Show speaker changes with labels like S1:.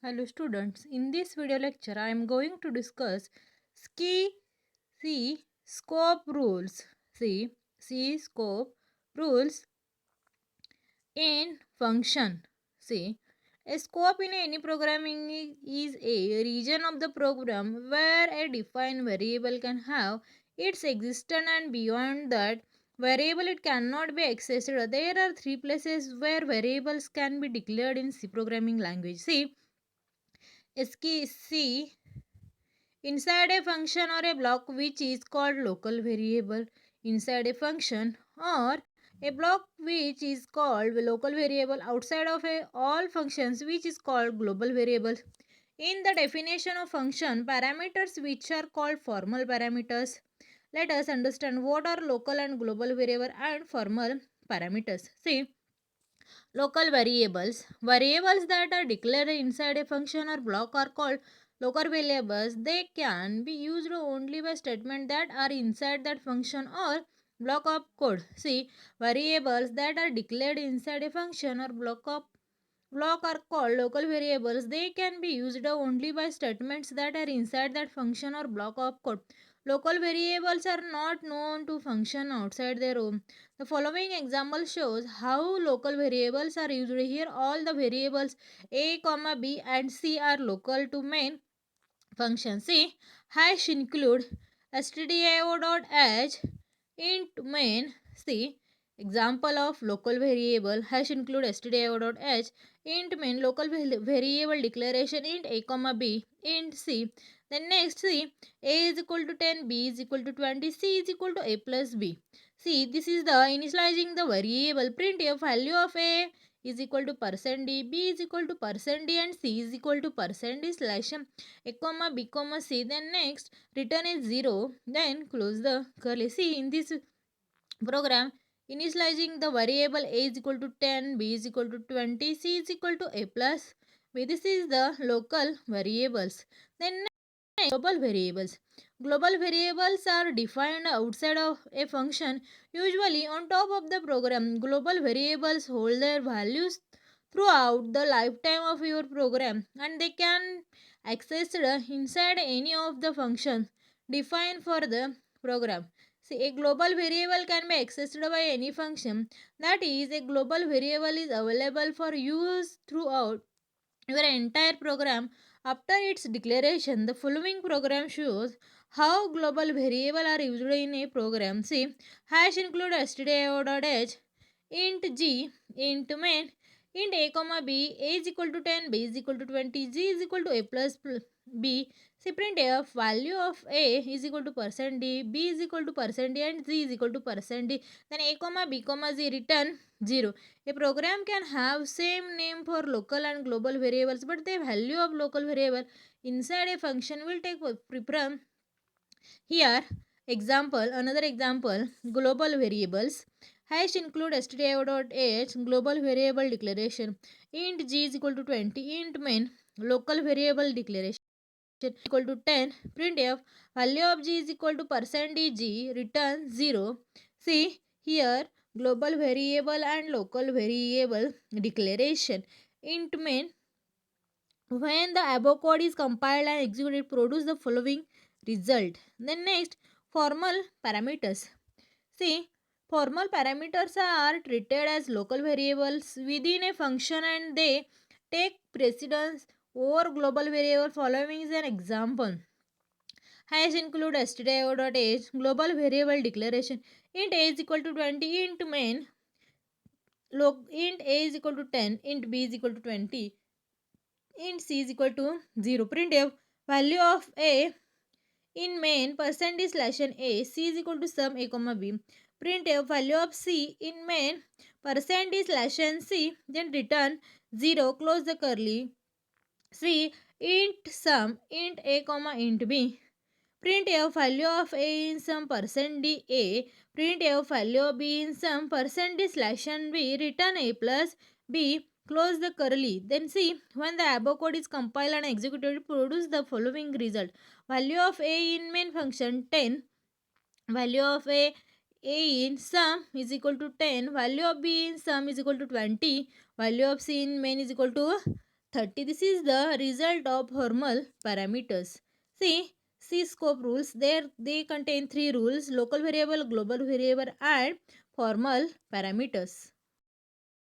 S1: Hello students, in this video lecture I am going to discuss ski C scope rules. C scope rules in function. See, a scope in any programming is a region of the program where a defined variable can have its existence and beyond that variable it cannot be accessed. There are three places where variables can be declared in C programming language. See, C inside a function or a block which is called local variable inside a function or a block which is called local variable outside of all functions which is called global variable. In the definition of function parameters which are called formal parameters, let us understand what are local and global variable and formal parameters. See, local variables. Variables that are declared inside a function or block are called local variables. They can be used only by statements that are inside that function or block of code. See, variables that are declared inside a function or block are called local variables. They can be used only by statements that are inside that function or block of code. Local variables are not known to function outside their home. The following example shows how local variables are used. Here all the variables a, comma b and c are local to main function. See, hash include stdio.h int main. See, example of local variable hash include stdio.h int main local variable declaration int a comma b int c. Then next see, a is equal to 10, b is equal to 20, c is equal to a plus b. See, this is the initializing the variable. Print a value of a is equal to percent %d, b is equal to percent %d and c is equal to percent %d slash a comma b comma c. Then next return is 0. Then close the curly. See, in this program initializing the variable a is equal to 10, b is equal to 20, c is equal to a plus b. This is the local variables. Then global variables. Global variables are defined outside of a function, usually on top of the program. Global variables hold their values throughout the lifetime of your program and they can accessed inside any of the functions defined for the program. See, a global variable can be accessed by any function. That is, a global variable is available for use throughout your entire program. After its declaration, the following program shows how global variable are used in a program. See, hash include stdio.h int g int main int a comma b. A is equal to 10, b is equal to 20, z is equal to a plus b. See, print f value of a is equal to percent %d, b is equal to percent %d and z is equal to percent %d. Then a comma b comma z return 0. A program can have same name for local and global variables, but the value of local variable inside a function will take preference. Here, another example, global variables. Hash include stdio.h global variable declaration. Int g is equal to 20. Int main local variable declaration equal to 10. Printf value of g is equal to percent %d return 0. See here global variable and local variable declaration. Int main when the above code is compiled and executed produce the following result. Then next formal parameters. See, formal parameters are treated as local variables within a function and they take precedence over global variable. Following is an example. Hash include stdio.h global variable declaration. Int a is equal to 20. Int main int a is equal to 10. Int b is equal to 20. Int c is equal to 0. Printf value of a in main percent slash n a c is equal to sum a comma b. Printf value of c in main percent slash n c. Then return 0. Close the curly. C int sum int a comma int b. Printf value of a in sum percent d a. Printf value of b in sum percent d slash n b. Return a plus b. Close the curly. Then see, when the above code is compiled and executed, produce the following result. Value of a in main function 10. Value of a in sum is equal to 10. Value of b in sum is equal to 20. Value of c in main is equal to 30. This is the result of formal parameters. See, C scope rules. There they contain three rules: local variable, global variable, and formal parameters.